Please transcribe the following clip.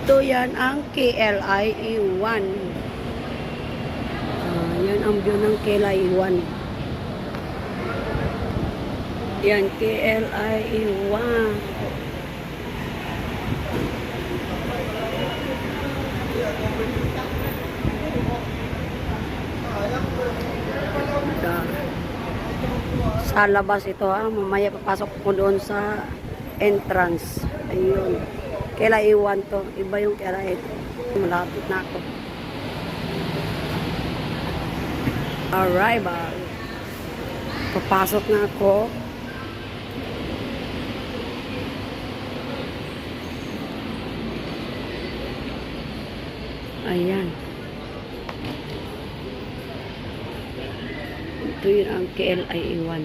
Ito yan ang KLIA1. Yan ang view ng KLIA1. Yan, KLIA1. Sa labas ito ha, mamaya papasok ko doon sa entrance. Ayun. KLIA1 to. Iba yung KLIA. Malapit na ako. Arrival. Papasok na ako. Ayan. Ito yun ang KLIA1.